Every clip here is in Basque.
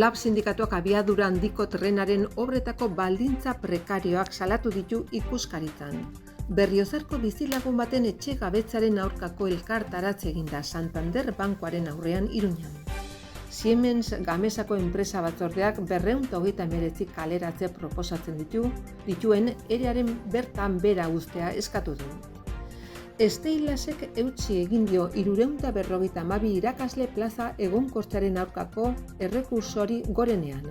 LAB sindikatuak abiadura handiko trenaren obretako baldintza prekarioak salatu ditu ikuskaritzan. Berriozarko bizilagun baten etxe gabetzaren aurkako elkartaratze eginda Santander bankuaren aurrean Iruñan. Siemens Gamesako enpresa batzordeak 239 kaleratze proposatzen dituen erearen bertan bera uztea eskatu du. Steilasek eutsi egin dio 352 irakasle plaza egonkortzearen aurkako errekursori gorenean.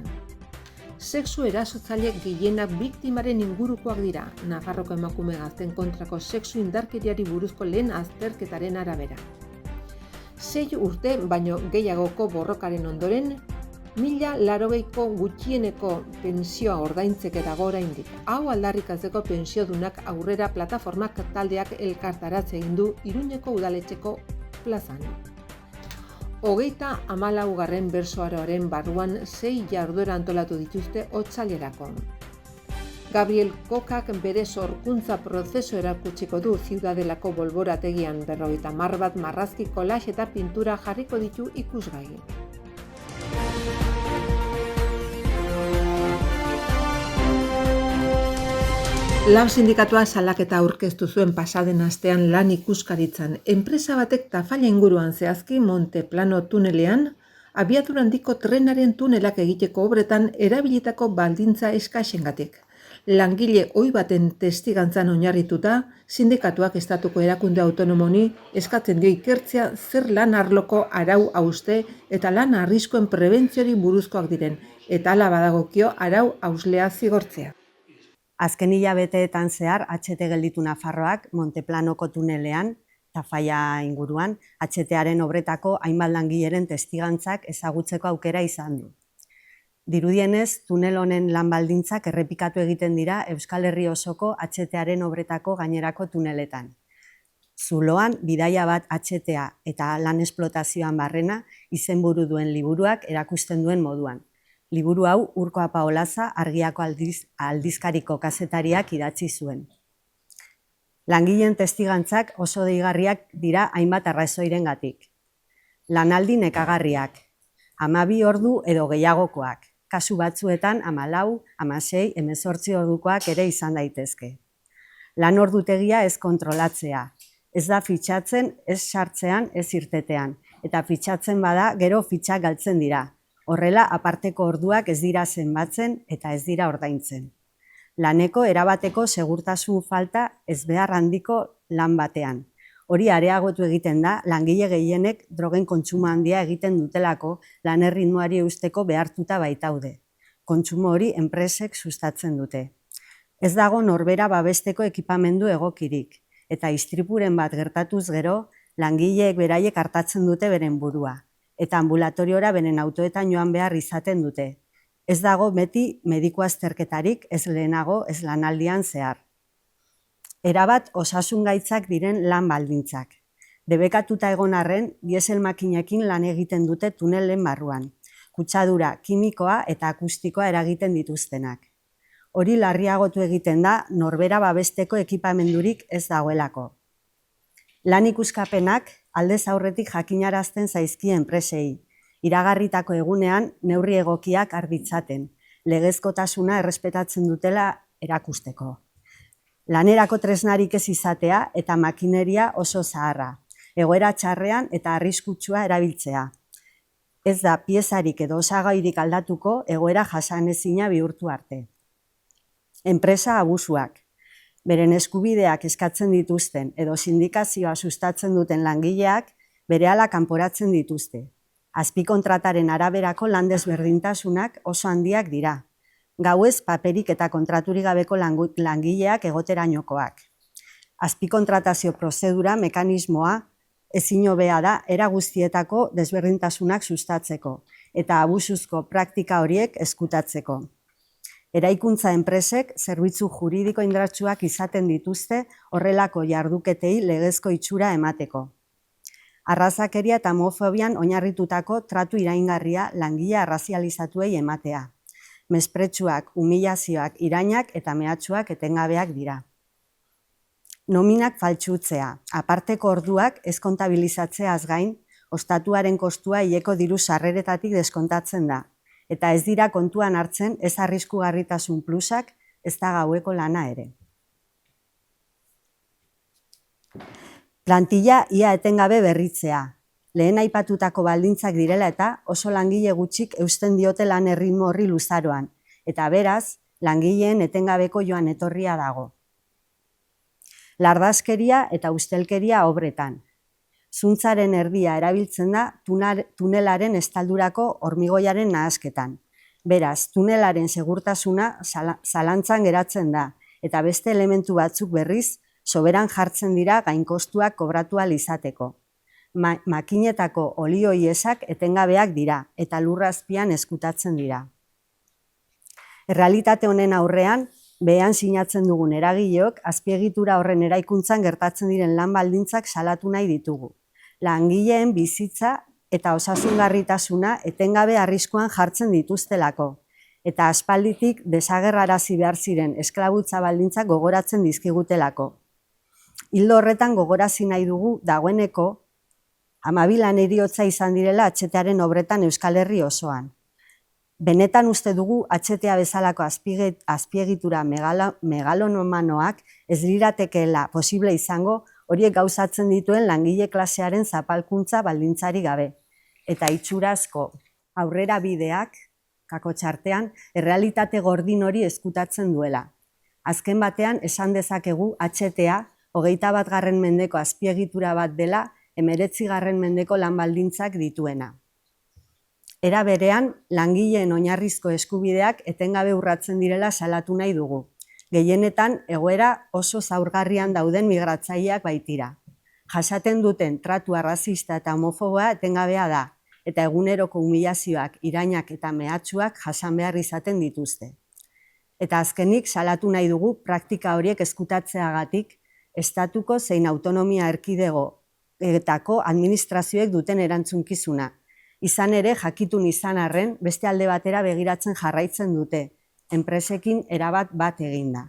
Sexu erasotzaile gehienak biktimaren ingurukoak dira, Nafarroko emakume gazten kontrako sexu indarkeriari buruzko lehen azterketaren arabera. 6 urte baino gehiagoko borrokaren ondoren, 1080ko gutxieneko pensioa ordaintzeke dago oraindik. Hau aldarrikatzeko pensiodunak aurrera plataformak taldeak elkartaratze egin du Iruñeko udaletxeko plazan. 34. bersoaroaren barruan 6 jarduera antolatu dituzte otsailerako. Gabriel Kokak bere sorkuntza prozesu erakutsiko du Ziudadelako bolborategian 50 bat marrazki, kolaj eta pintura jarriko ditu ikusgai. LAB sindikatua salaketa aurkeztu zuen pasaden astean lan ikuskaritzan. Enpresa batek Tafalla inguruan zehazki Monteplano tunelean, abiadura handiko trenaren tunelak egiteko obretan erabilitako baldintza eskasengatik. Langile ohi baten testigantzan oinarrituta, sindikatuak estatuko erakunde autonomoni eskatzen dio ikertzea zer lan arloko arau hauste eta lan arriskuen prebentziori buruzkoak diren, eta hala badagokio arau hauslea zigortzea. Azken hilabeteetan zehar, HT gelditu Nafarroak Monteplanoko tunelean, Tafalla inguruan, HTaren obretako hainbat langileren testigantzak ezagutzeko aukera izan du. Dirudienez, tunel honen lan baldintzak errepikatu egiten dira Euskal Herri osoko HTaren obretako gainerako tuneletan. Zuloan, bidaia bat HTA eta lan esplotazioan barrena izenburu duen liburuak erakusten duen moduan. Liburu hau Urko Apaolaza Argiako aldizkariko kazetariak idatzi zuen. Langileen testigantzak oso deigarriak dira hainbat arrazoirengatik. Lanaldi nekagarriak, 12 ordu edo gehiagokoak, kasu batzuetan 14, 16, 18 ordukoak ere izan daitezke. Lan ordutegia ez kontrolatzea, ez da fitxatzen, ez sartzean, ez irtetean, eta fitxatzen bada gero fitxak galtzen dira. Horrela, aparteko orduak ez dira zenbatzen eta ez dira ordaintzen. Laneko erabateko segurtasun falta ez behar handiko lan batean. Hori areagotu egiten da, langile gehienek drogen kontsumo handia egiten dutelako lan erritmoari eusteko behartuta baitaude. Kontsumo hori enpresek sustatzen dute. Ez dago norbera babesteko ekipamendu egokirik, eta istripuren bat gertatuz gero, langileek beraiek hartatzen dute beren burua. Eta ambulatoriora beren autoetan joan behar izaten dute. Ez dago beti mediku azterketarik ez lehenago ez lanaldian zehar. Erabat osasun gaitzak diren lan baldintzak. Debekatuta egon arren, diesel makinekin lan egiten dute tunelen barruan. Kutsadura, kimikoa eta akustikoa eragiten dituztenak. Hori larriagotu egiten da norbera babesteko ekipamendurik ez dagoelako. Lan ikuskapenak aldez aurretik jakinarazten zaizkie enpresei, iragarritako egunean neurri egokiak har ditzaten, legezkotasuna errespetatzen dutela erakusteko. Lanerako tresnarik ez izatea eta makineria oso zaharra, egoera txarrean eta arriskutsua erabiltzea. Ez da piezarik edo osagairik aldatuko egoera jasanezina bihurtu arte. Enpresa abusuak. Beren eskubideak eskatzen dituzten edo sindikazioa sustatzen duten langileak berehala kanporatzen dituzte. Azpikontrataren araberako lan desberdintasunak oso handiak dira. Gauez paperik eta kontraturik gabeko langileak egoterainokoak. Azpikontratazio prozedura mekanismoa ezin hobea da era guztietako desberdintasunak sustatzeko eta abusuzko praktika horiek ezkutatzeko. Eraikuntza enpresek zerbitzu juridiko indartsuak izaten dituzte horrelako jarduketei legezko itxura emateko. Arrazakeria eta homofobian oinarritutako tratu iraingarria langile arrazializatuei ematea. Mespretsuak, humilazioak, irainak eta mehatxuak etengabeak dira. Nominak faltsutzea, aparteko orduak ez kontabilizatzeaz gain, ostatuaren kostua hileko diru sarreretatik deskontatzen da, eta ez dira kontuan hartzen ez arriskugarritasun plusak, ez da gaueko lana ere. Plantilla ia etengabe berritzea. Lehen aipatutako baldintzak direla eta oso langile gutxik eusten diote lan erritmo horri luzaroan, eta beraz, langileen etengabeko joan etorria dago. Lardazkeria eta ustelkeria obretan. Zuntzaren erdia erabiltzen da tunelaren estaldurako hormigoiaren nahasketan. Beraz, tunelaren segurtasuna zalantzan geratzen da, eta beste elementu batzuk berriz, soberan jartzen dira gainkostuak kobratu ahal izateko. Makinetako olio iesak etengabeak dira, eta lurra azpian ezkutatzen dira. Errealitate honen aurrean, behean sinatzen dugun eragileok, azpiegitura horren eraikuntzan gertatzen diren lan baldintzak salatu nahi ditugu. Langileen bizitza eta osasungarritasuna etengabe arriskuan jartzen dituztelako, eta aspalditik desagerrarazi behar ziren esklabutza baldintzak gogoratzen dizkigutelako. Ildo horretan gogorazi nahi dugu dagoeneko 12 lan heriotza izan direla HTaren obretan Euskal Herri osoan. Benetan uste dugu HTA bezalako azpiegitura megalonomanoak ez liratekeela posible izango horiek gauzatzen dituen langile klasearen zapalkuntza baldintzari gabe. Eta itxurazko aurrera bideak, kakotxartean, errealitate gordin hori ezkutatzen duela. Azken batean, esan dezakegu HTA 21. mendeko azpiegitura bat dela 19. mendeko lan baldintzak dituena. Era berean, langileen oinarrizko eskubideak etengabe urratzen direla salatu nahi dugu. Gehienetan, egoera oso zaurgarrian dauden migratzaileak baitira. Jasaten duten tratu arrazista eta homofoboa etengabea da, eta eguneroko humilazioak, irainak eta mehatxuak jasan behar izaten dituzte. Eta azkenik, salatu nahi dugu praktika horiek ezkutatzeagatik, estatuko zein autonomia erkidegoetako administrazioek duten erantzunkizuna. Izan ere, jakitun izan arren, beste alde batera begiratzen jarraitzen dute, enpresekin erabat bat eginda.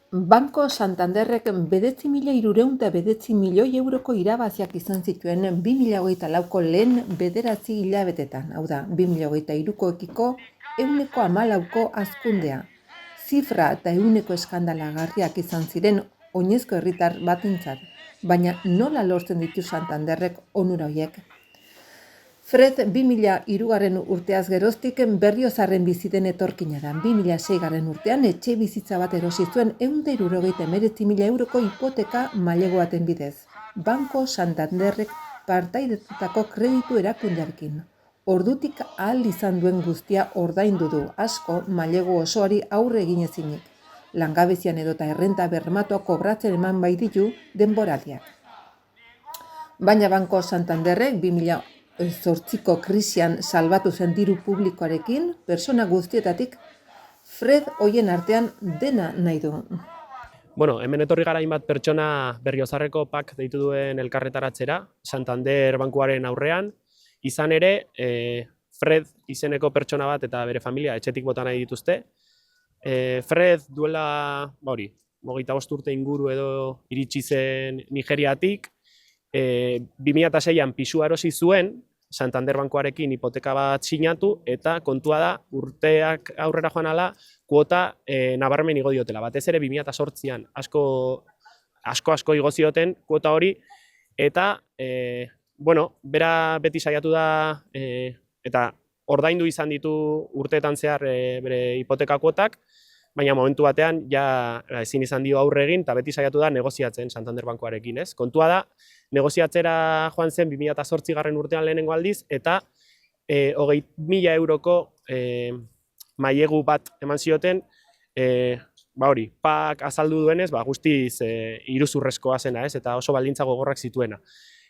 Banco Santanderrek 9.309 milioi euroko irabaziak izan zituen 2024ko lehen 9 hilabetetan, hau da, 2023ko 114ko hazkundea. Zifra eta 100ko eskandalagarriak izan ziren oinezko herritar batentzat, baina nola lortzen ditu Santanderrek onura horiek? Fred 2003 urteaz geroztik Berriozarren bizi den etorkina da. 2006 urtean etxe bizitza bat erosi zuen 179.000 euroko hipoteka mailegu baten bidez. Banco Santanderrek partaidetutako kreditu erakundearekin. Ordutik ahal izan duen guztia ordaindu du, asko mailegu osoari aurre egin ezinik. Langabezian edota errenta bermatua kobratzen eman baititu denboraldiak. Baina Banco Santanderrek 2008ko krisian salbatu zen diru publikoarekin, persona guztietatik Fred hoien artean dena nahi du. Bueno, hemen etorri gara hainbat pertsona Berriozarreko PAK deitu duen elkarretaratzera, Santander bankuaren aurrean, izan ere, Fred izeneko pertsona bat eta bere familia etxetik bota nahi dituzte. Fred duela, 25 urte inguru edo iritsi zen Nigeriatik, 2006an pisua erosi zuen, Santander bankuarekin hipoteka bat sinatu, eta kontua da urteak aurrera joan ala, kuota nabarmen igo diotela. Batez ere 2008an asko igo zioten kuota hori, eta bera beti saiatu da, eta ordaindu izan ditu urteetan zehar bere hipoteka kuotak, baina momentu batean ja ezin izan dio aurre egin, eta beti saiatu da negoziatzen Santander bankuarekin, ez? Kontua da, negoziatzera joan zen 2008 urtean lehenengo aldiz, eta 20.000 euroko mailegu bat eman zioten, PAK azaldu duenez, guztiz iruzurrezkoa zena, ez? Eta oso baldintza gogorrak zituena.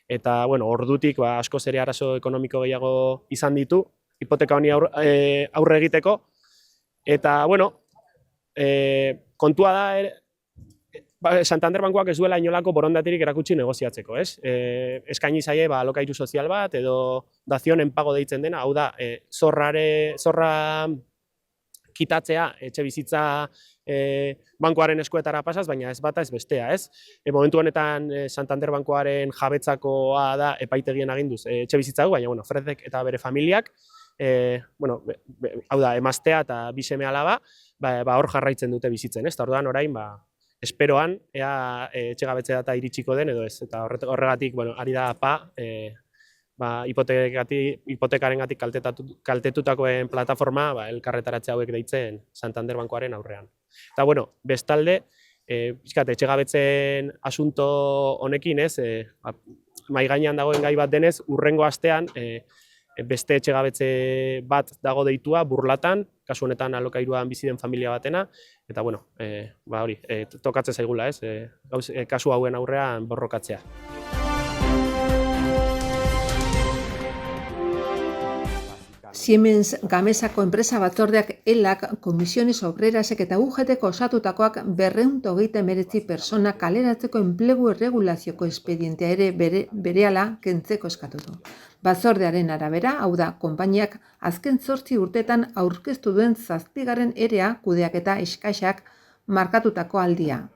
Eta, ordutik askoz ere arazo ekonomiko gehiago izan ditu, hipoteka honi aurre egiteko. Eta, kontua da, Santander bankuak ez duela inolako borondaterik erakutsi negoziatzeko, ez? Eskaini zaie alokairu sozial bat edo dazionen pago deitzen dena, hau da, zorra kitatzea etxe bizitza bankuaren eskuetara pasaz, baina ez bata ez bestea, ez? Momentu honetan Santander bankuaren jabetzakoa da epaitegien aginduz etxe bizitza du, baina Fredek eta bere familiak, hau da, emaztea eta bi seme alaba, hor jarraitzen dute bizitzen, ez? Eta orduan orain, esperoan, ea etxegabetze data iritsiko den edo ez, eta horregatik, ari da hipotekarengatik kaltetutakoen plataforma elkarretaratze hauek deitzen Santander bankuaren aurrean. Eta, bestalde, etxegabetzen asunto honekin, ez, mahai gainean dagoen gai bat denez, hurrengo astean, beste etxegabetze bat dago deitua Burlatan, kasu honetan alokairuan bizi den familia batena, eta hori, tokatzen zaigula, ez, kasu hauen aurrean borrokatzea. Siemens Gamesako enpresa batzordeak ELAK, Komisiones Obrerasek eta UGTek osatutakoak 239 pertsona kaleratzeko enplegu erregulazioko espedientea ere berehala kentzeko eskatu du. Batzordearen arabera, hau da, konpainiak azken 8 urtetan aurkeztu duen 7. erea kudeaketa eskasak markatutako aldia.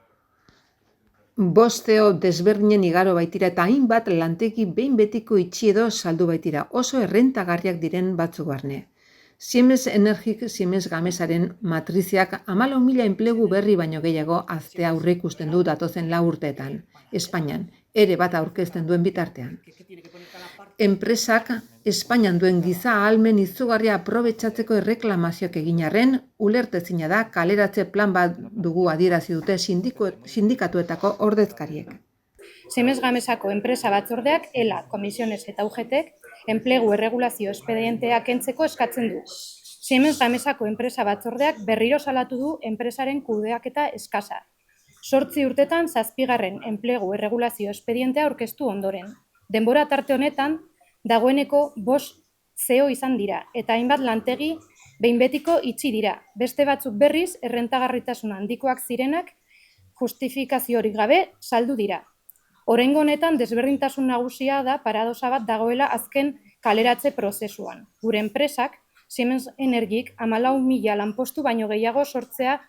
5 CEO desberdinen igaro baitira eta hainbat lantegi behin betiko itxi edo saldu baitira, oso errentagarriak diren batzuk barne. Siemens Energik Siemens Gamesaren matriziak 14.000 enplegu berri baino gehiago haztea aurreikusten du datozen 4 urteetan, Espainian, ere bat aurkezten duen bitartean. Enpresak Espainian duen giza ahalmen izugarria aprobetxatzeko erreklamazioak egin arren, ulertezina da kaleratze plan bat dugu adierazi dute sindikatuetako ordezkariek. Siemens Gamesako enpresa batzordeak ELA, Komisiones eta UGTek enplegu erregulazio espedientea kentzeko eskatzen du. Siemens Gamesako enpresa batzordeak berriro salatu du enpresaren kudeaketa eskasa. 8 urtetan 7. enplegu erregulazio espedientea aurkeztu ondoren. Denbora tarte honetan, dagoeneko 5 CEO izan dira, eta hainbat lantegi behin betiko itxi dira. Beste batzuk berriz, errentagarritasun handikoak zirenak, justifikaziorik gabe saldu dira. Oraingo honetan desberdintasun nagusia da paradosa bat dagoela azken kaleratze prozesuan. Gure enpresak, Siemens Energik 14.000 lanpostu baino gehiago sortzea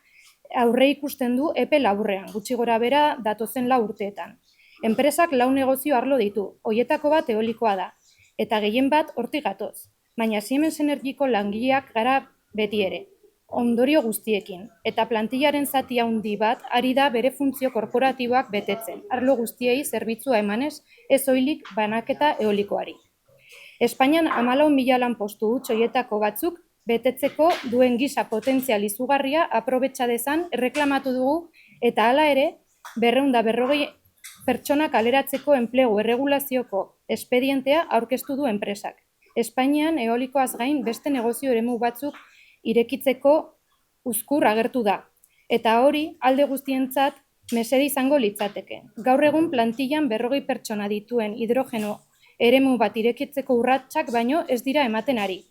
aurre ikusten du epe laburrean, gutxi gora bera datozen 4 urteetan. Enpresak 4 negozio arlo ditu, hoietako bat eolikoa da, eta gehien bat hortik gatoz. Baina Siemens Energiko langileak gara beti ere, ondorio guztiekin, eta plantillaren zati handi bat ari da bere funtzio korporatiboak betetzen, arlo guztiei zerbitzua emanez, ez soilik banaketa eolikoari. Espainian 14.000 lanpostu huts hoietako batzuk betetzeko duen gisa potentzial izugarria aprobetxa dezan erreklamatu dugu, eta hala ere 240 pertsona kaleratzeko enplegu erregulazioko espedientea aurkeztu du enpresak. Espainian eolikoaz gain beste negozio eremu batzuk irekitzeko uzkur agertu da. Eta hori alde guztientzat mesede izango litzateke. Gaur egun plantillan 40 pertsona dituen hidrogeno eremu bat irekitzeko urratsak baino ez dira ematen ari.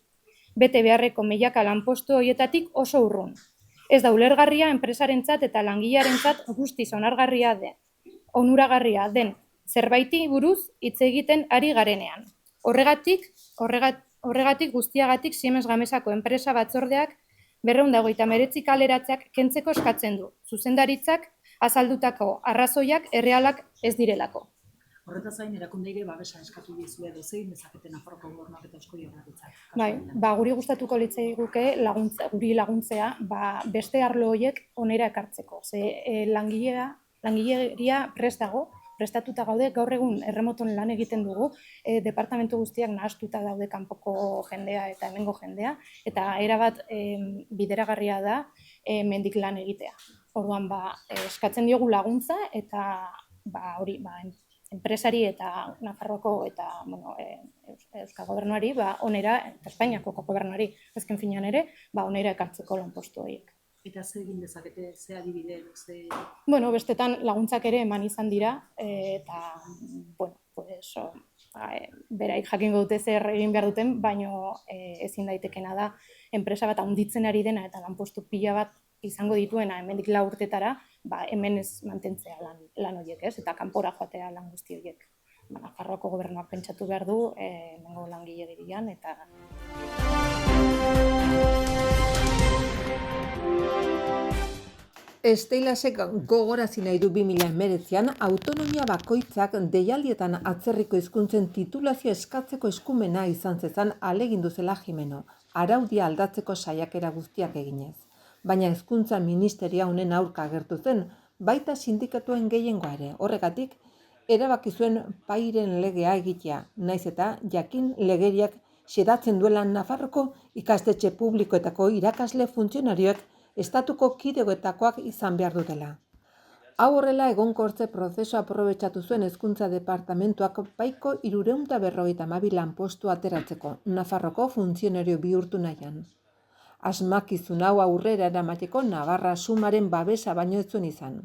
Bete beharreko milaka lanpostu horietatik oso urrun. Ez da ulergarria enpresarentzat eta langilearentzat guztiz onuragarria den zerbaiti buruz hitz egiten ari garenean. Horregatik guztiagatik Siemens Gamesako enpresa batzordeak 239 kaleratzeak kentzeko eskatzen du. Zuzendaritzak azaldutako arrazoiak errealak ez direlako. Horretaz gain erakundeire babesa eskatu dizue dozein dezaketen Nafarroako Gobernuak eta Eusko Jaurlaritzak. Bai, guri gustatuko litzaiguke guri laguntzea, beste arlo horiek onera ekartzeko. Ze langileria prestatuta gaude, gaur egun erremoton lan egiten dugu, departamentu guztiak nahastuta daude kanpoko jendea eta hemengo jendea, eta erabat bideragarria da mendik lan egitea. Orduan, eskatzen diogu laguntza eta hori, enpresari eta Nafarroako eta Euskal Gobernuari onera, eta Espainiako gobernuari azken finean ere, onera ekartzeko lanpostu horiek. Eta ze egin dezakete, ze adibide, ze... Bestetan laguntzak ere eman izan dira, eta, beraik jakingo dute zer egin behar duten, baino ezin daitekena da, enpresa bat handitzen ari dena eta lanpostu pila bat izango dituena hemendik 4 urtetara, hemen ez mantentzea lan horiek, ez? Eta kanpora joatea lan guzti horiek. Nafarroako gobernuak pentsatu behar du, hemengo langile girian, eta... Steilasek gogorarazi nahi du 2019an autonomia bakoitzak deialdietan atzerriko hizkuntzen titulazio eskatzeko eskumena izan zezan ahalegindu zela Jimeno, araudia aldatzeko saiakera guztiak eginez. Baina hezkuntza ministerioa honen aurka agertu zen, baita sindikatuen gehiengoa ere. Horregatik, erabaki zuen pairen legea egitea, naiz eta jakin legeriak xedatzen duela Nafarroko ikastetxe publikoetako irakasle funtzionarioek estatuko kidegoetakoak izan behar dutela. Hau horrela egonkortze prozesua aprobetxatu zuen hezkuntza departamentuak paiko 352 lanpostu ateratzeko, Nafarroko funtzionario bihurtu nahian. Asmakizun hau aurrera eramateko Navarra sumaren babesa baino ez zuen izan.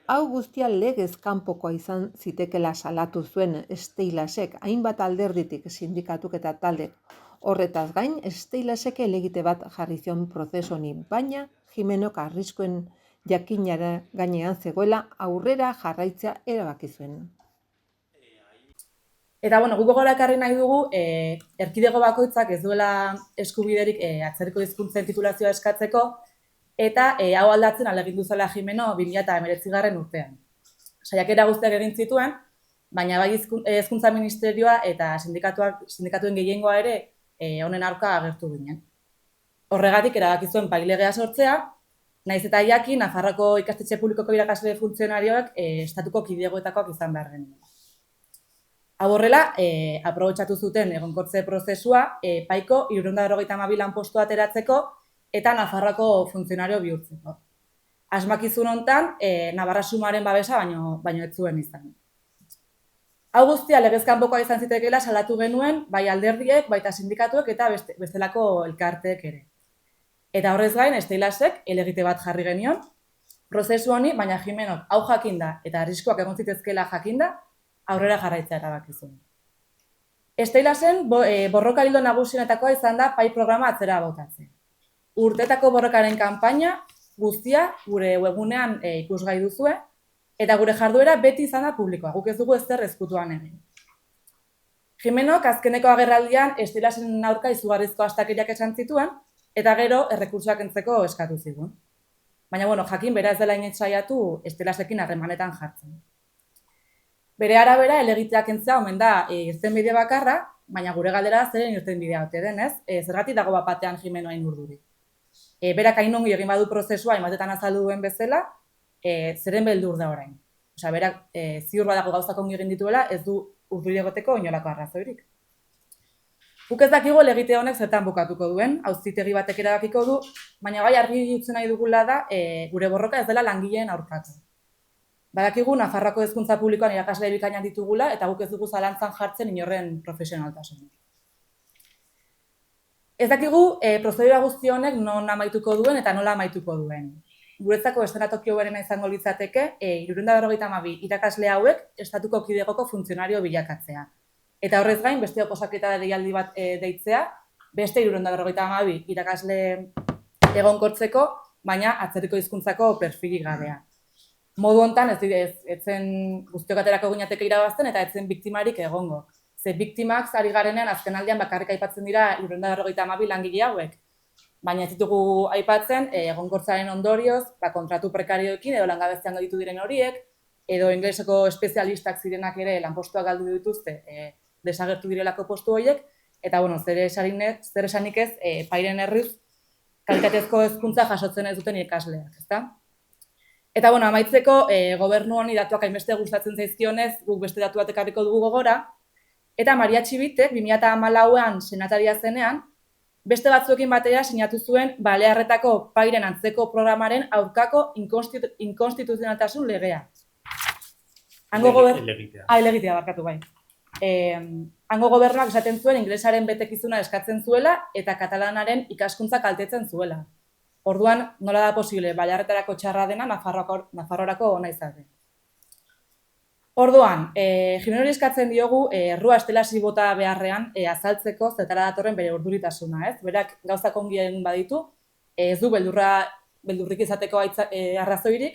Hau guztia legez kanpokoa izan zitekela salatu zuen Steilasek, hainbat alderditik sindikatuk eta taldek. Horretaz gain, Steilasek helegite bat jarri zion prozesu honi, baina Jimenok arriskuen jakinara gainean zegoela aurrera jarraitzea erabaki zuen. Eta, guk gogora ekarri nahi dugu, erkidego bakoitzak ez duela eskubiderik atzerriko hizkuntzen titulazioa eskatzeko, eta hau aldatzen ahalegindu zela Jimeno 2019 urtean. Saiakera guztiak egin zituen, baina bai hezkuntza ministerioa eta sindikatuen gehiengoa ere honen aurka agertu ginen. Horregatik erabaki zuen pailegea sortzea, naiz eta jakin Nafarroko ikastetxe publikoko irakasle funtzionarioak estatuko kidegoetakoak izan behar genuen. Hau horrela, aprobetxatu zuten egonkortze prozesua paiko 352 lanpostu ateratzeko eta Nafarroko funtzionario bihurtzeko. Asmakizun hontan, Navarra sumaren babesa baino ez zuen izan. Hau guztia legez kanpokoa izan zitekeela salatu genuen, bai alderdiek, baita sindikatuek eta bestelako elkarteek ere. Eta horrez gain, Steilasek helegite bat jarri genion, prozesu honi, baina Jimenok hau jakinda eta arriskoak egon zitezkeela jakinda, aurrera jarraitzea erabaki zuen. Steilasen borroka ildo nagusienetakoa izan da pai programa atzera botatzen. Urtetako borrokaren kanpaina guztia gure webgunean ikusgai duzue, eta gure jarduera beti izan da publikoa, guk ez dugu ezer ezkutuan egin. Jimenok azkeneko agerraldian Steilasen aurka izugarrizko astakeriak esan zituen, eta gero errekurtsoak kentzeko eskatu zigun. Baina, jakin bera ez dela inoiz saiatu Steilasekin harremanetan jartzen. Bere arabera, helegiteak kentzea omen da irtenbide bakarra, baina gure galdera zeren irtenbidea ote denez, zergatik dago bat batean Jimeno hain urduri. Berak hain ongi egin badu prozesua, hainbatetan azaldu duen bezala, zeren beldur da orain. Berak ziur badago gauzak ongi egin dituela, ez du urduri egoteko inolako arrazoirik. Guk ez dakigu helegite honek zertan bukatuko duen, auzitegi batek erabakiko du, baina bai argi utzen nahi dugula da, gure borroka ez dela langileen aurkako. Badakigu Nafarroako hezkuntza publikoan irakasle bikainak ditugula eta guk ez dugu zalantzan jartzen inorren profesionaltasuna. Ez dakigu prozedura guzti honek non amaituko duen eta nola amaituko duen. Guretzako eszenatoki hoberena izango litzateke 352 irakasle hauek estatuko kidegoko funtzionario bilakatzea. Eta horrez gain beste oposaketa deialdi bat deitzea, beste 352 irakasle egonkortzeko, baina atzerriko hizkuntzako perfilik gabea. Modu hontan ez zen guztiok aterako ginateke irabazten eta ez zen biktimarik egongo. Ze biktimak ari garenean azkenaldian bakarrik aipatzen dira 352 langile hauek. Baina ez ditugu aipatzen egonkortzaren ondorioz, kontratu prekarioekin edo langabezian gelditu diren horiek, edo ingeleseko espezialistak zirenak ere lanpostuak galdu dituzte desagertu direlako postu horiek, eta zer esanik ez pairen herriz kalitatezko hezkuntza jasotzen ez duten ikasleak, ezta? Eta amaitzeko gobernu honi datuak hainbeste gustatzen zaizkionez, guk beste datu bat ekarriko dugu gogora, eta Maria Txibitek 2014an senataria zenean, beste batzuekin batera sinatu zuen Balearretako pairen antzeko programaren aurkako inkonstituzionaltasun legea. Helegitea barkatu bai. Hango gobernuak esaten zuen ingelesaren betekizuna eskatzen zuela eta katalanaren ikaskuntza kaltetzen zuela. Orduan, nola da posible, Balearretarako txarra dena Nafarroarako ona izaten. Orduan, Jimenori eskatzen diogu errua estelasi bota beharrean azaltzeko zetara datorren bere urduritasuna, ez? Berak gauzak ongi egin baditu, ez du beldurrik izateko arrazoirik,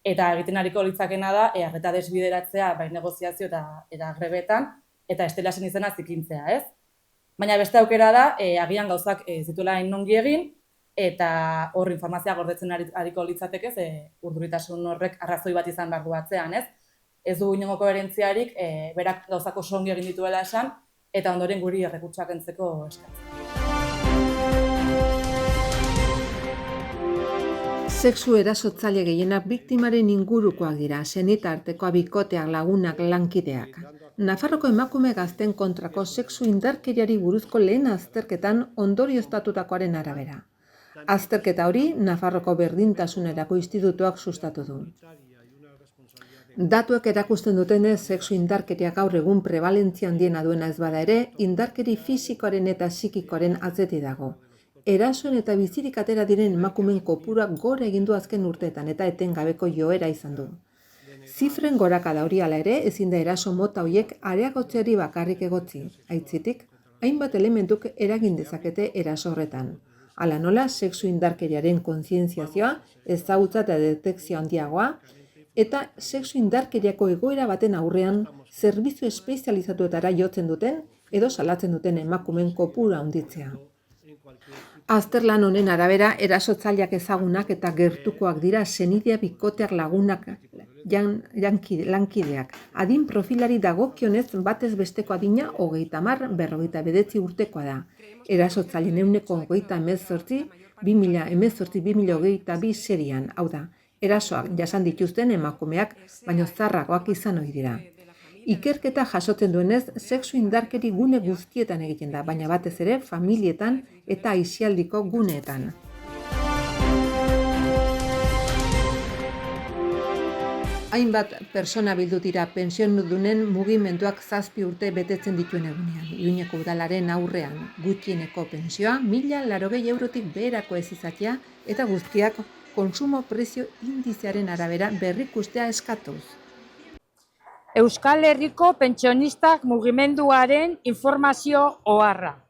eta egiten ariko litzakena da arreta desbideratzea bai negoziazio eta grebetan, eta estelasen izena zikintzea, ez? Baina beste aukera da, agian gauzak zituela hain ongi egin, eta hor informazioa gordetzen ariko litzateke, urduritasun horrek arrazoi bat izan behar du atzean, ez? Ez du inongo koherentziarik, berak gauzako songi egin dituela esan, eta ondoren guri errekurtsoak kentzeko eskatzen. Sexu erasotzaile gehienak biktimaren ingurukoak dira, senitartekoa bikoteak, lagunak, lankideak. Nafarroko emakume gazten kontrako sexu indarkeriari buruzko lehen azterketan ondorioztatutakoaren arabera. Azterketa hori Nafarroko Berdintasunerako Institutuak sustatu du. Datuek erakusten dutenez, sexu indarkeria gaur egun prebalentzia handiena duena ez bada ere, indarkeri fisikoaren eta psikikoaren atzetik dago. Erasoen eta bizirik atera diren emakumeen kopuruak gora egin du azken urteetan eta etengabeko joera izan du. Zifren gorakada hori hala ere, ezin da eraso mota horiek areagotzeari bakarrik egotzi. Aitzitik, hainbat elementuk eragin dezakete eraso horretan. Hala nola, sexu indarkeriaren kontzientziazioa, ezagutza eta detekzio handiagoa, eta sexu indarkeriako egoera baten aurrean zerbitzu espezializatuetara jotzen duten edo salatzen duten emakumeen kopurua handitzea. Azterlan honen arabera, erasotzaileak ezagunak eta gertukoak dira senidea bikoteak lagunak lankideak. Adin profilari dagokionez batez besteko adina 30-59 urtekoa da. Erasotzaileen ehuneko 38, 2018-2022 serian, hau da, erasoak jasan dituzten emakumeak, baino zaharragoak izan ohi dira. Ikerketa jasotzen duenez, sexu indarkeri gune guztietan egiten da, baina batez ere familietan eta aisialdiko guneetan. Hainbat pertsona bildu dira pentsiodunenen mugimenduak 7 urte betetzen dituen egunean. Iruñeko udalaren aurrean gutxieneko pentsioa 1.080 eurotik beherako ez izatea eta guztiak kontsumo prezio indizearen arabera berrikustea eskatuz. Euskal Herriko pentsionistak mugimenduaren informazio oharra.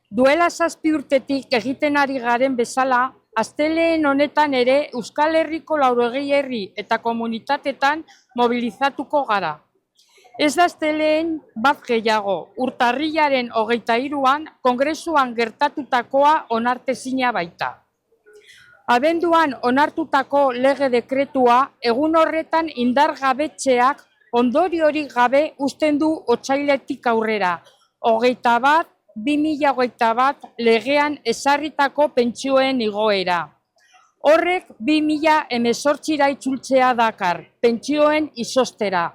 Duela 7 urtetik egiten ari garen bezala, astelehen honetan ere Euskal Herriko 80 herri eta komunitatetan mobilizatuko gara. Ez da astelehen bat gehiago, urtarrilaren 23an kongresuan gertatutakoa onartezina baita. Abenduan onartutako lege dekretua egun horretan indargabetzeak ondoriorik gabe uzten du otsailetik aurrera, 21/2021 legean ezarritako pentsioen igoera. Horrek 2018ra itzultzea dakar, pentsioen izoztera.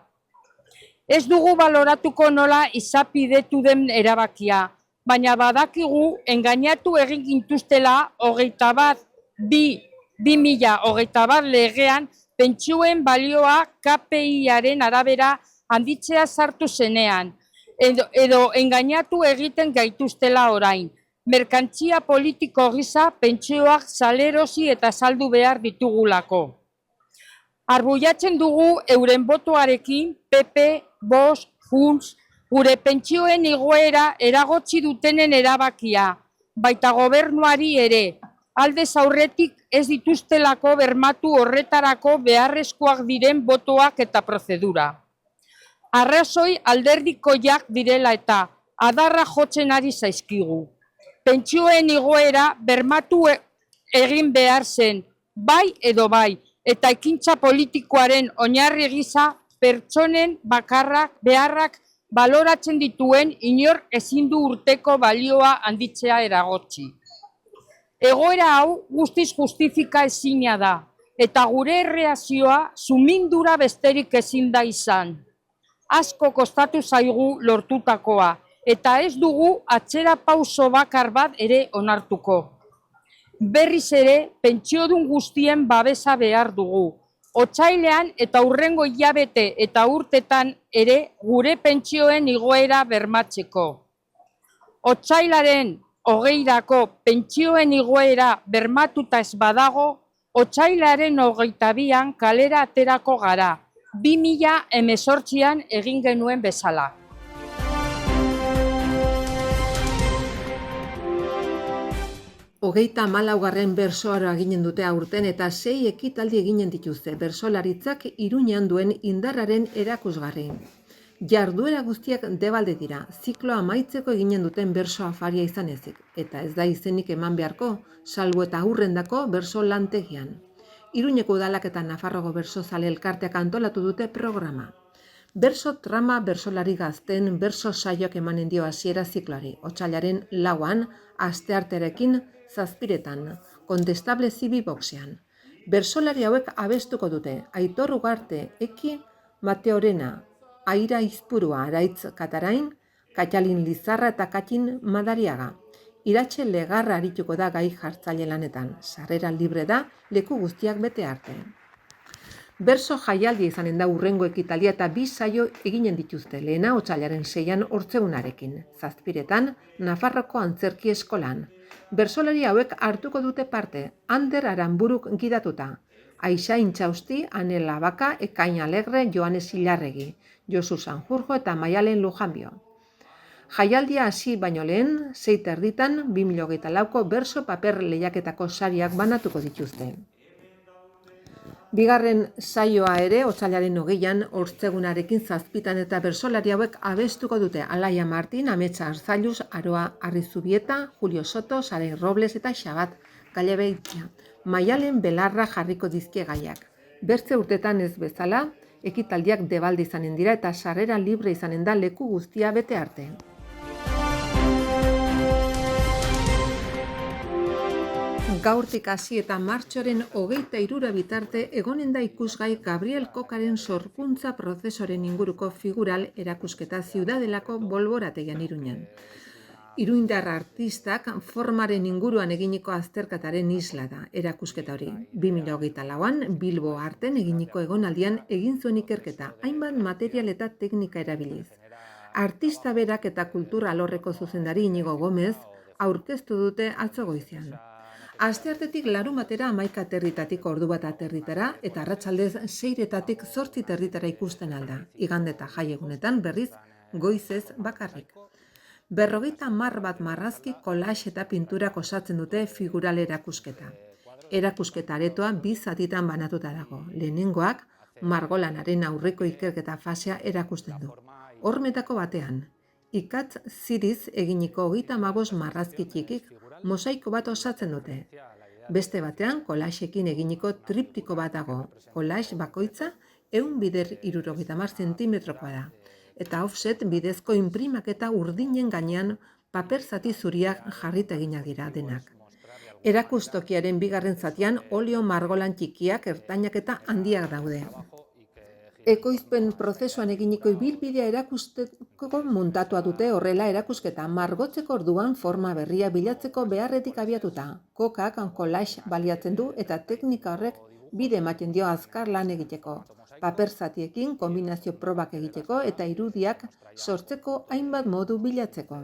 Ez dugu baloratuko nola izapidetu den erabakia, baina badakigu engainatu egin gintuztela 21/2021 legean pentsioen balioa KPI-aren arabera handitzea sartu zenean, edo engainatu egiten gaituztela orain. Merkantzia politiko gisa pentsioak salerosi eta saldu behar ditugulako. Arbuiatzen dugu euren botoarekin PP, Vox, Junts, gure pentsioen igoera eragotzi dutenen erabakia, baita gobernuari ere, aldez aurretik ez dituztelako bermatu horretarako beharrezkoak diren botoak eta prozedura. Arrazoi alderdikoiak direla eta adarra jotzen ari zaizkigu. Pentsioen igoera bermatu egin behar zen, bai edo bai, eta ekintza politikoaren oinarri gisa pertsonen beharrak baloratzen dituen inor ezin du urteko balioa handitzea eragotzi. Egoera hau guztiz justifika ezina da, eta gure erreakzioa sumindura besterik ezin da izan. Asko kostatu zaigu lortutakoa, eta ez dugu atzera pauso bakar bat ere onartuko. Berriz ere, pentsiodun guztien babesa behar dugu. Otsailean eta hurrengo hilabete eta urtetan ere gure pentsioen igoera bermatzeko. Otsailaren 20rako pentsioen igoera bermatuta ez badago, otsailaren 22an kalera aterako gara, 2018an egin genuen bezala. Hogeita 14. bertsoaroa ginen dute aurten eta 6 ekitaldi eginen dituzte bertsolaritzak Iruñean duen indarraren erakusgarri. Jarduera guztiak debalde dira, zikloa amaitzeko eginen duten berso afaria izan ezik, eta ez da izenik eman beharko, salbu eta aurrendako berso lantegian. Iruñeko udalak eta Nafarroko bersozale elkarteak antolatu dute programa. Berso trama bersolari gazten berso saioak emanen dio hasiera zikloari, otsailaren 4an, asteartearekin 7etan, Kontestable Zibi boxean. Bersolari hauek abestuko dute, Aitor Ugarte, Eki Mateorena, Aira Izpurua, Araitz Katarain, Katalin Lizarra eta Katin Madariaga. Iratxe Legarra arituko da gai jartzaile lanetan, sarrera libre da leku guztiak bete arte. Berso jaialdia izanen da hurrengo ekitaldia eta 2 saio eginen dituzte, lehena otsailaren 6an Hortzegunarekin, 7etan Nafarroko Antzerki Eskolan. Bersolari hauek hartuko dute parte, Ander Aranburuk gidatuta, Aixa Intxausti, Ane Labaka, Ekain Alegre, Joanes Ilarregi, Josu Sanjurjo eta Maialen Lujanbio. Jaialdia hasi baino lehen, 6:30 2024ko berso paper lehiaketako sariak banatuko dituzte. Bigarren saioa ere, otsailaren 20an, Hortzegunarekin 7etan eta bersolari hauek abestuko dute Alaia Martin, Ametsa Arzailuz, Aroa Arrizubieta, Julio Soto, Sarai Robles eta Xabat Galebeitia. Maialen belarra jarriko dizkie gaiak. Bertze urtetan ez bezala, ekitaldiak debalde izanen dira eta sarrera libre izanen da leku guztia bete arte. Gaurtik hasi eta martxoaren 23 bitarte egonen da ikusgai Gabriel Kokaren sorkuntza prozesoren inguruko figural erakusketa Ziudadelako bolborategian Iruñan. Iruindar artistak formaren inguruan eginiko azterketaren isla da erakusketa hori. 2024an Bilbo Arten eginiko egonaldian egin zuen ikerketa, hainbat material eta teknika erabiliz. Artista berak eta kultura alorreko zuzendari Inigo Gomez aurkeztu dute atzo goizean. Asteartetik larunbatera 11 aterritatik ordu bat aterritara eta arratsaldez 6etatik 8 aterritara ikusten alda. Igande eta jaiegunetan berriz goizez bakarrik. 50 bat marrazki, collage eta pinturak osatzen dute figural erakusketa. Erakusketa aretoa 2 zatitan banatuta dago. Lehenengoak margolanaren aurreko ikerketa fasea erakusten du. Hormetako batean, ikatz ziriz eginiko 35 marrazki txikik mosaiko bat osatzen dute. Beste batean, collageekin eginiko triptiko bat dago. Collage bakoitza 170 zentimetrokoa da. Eta offset bidezko inprimaketa urdinen gainean paper zati zuriak jarrita eginak dira denak. Erakustokiaren bigarren zatian olio margolan txikiak, ertainak eta handiak daude. Ekoizpen prozesuan eginiko ibilbidea erakusteko muntatua dute horrela erakusketa margotzeko orduan forma berria bilatzeko beharretik abiatuta. Kokak collage baliatzen du eta teknika horrek bide ematen dio azkar lan egiteko. Paper zatiekin kombinazio probak egiteko eta irudiak sortzeko hainbat modu bilatzeko.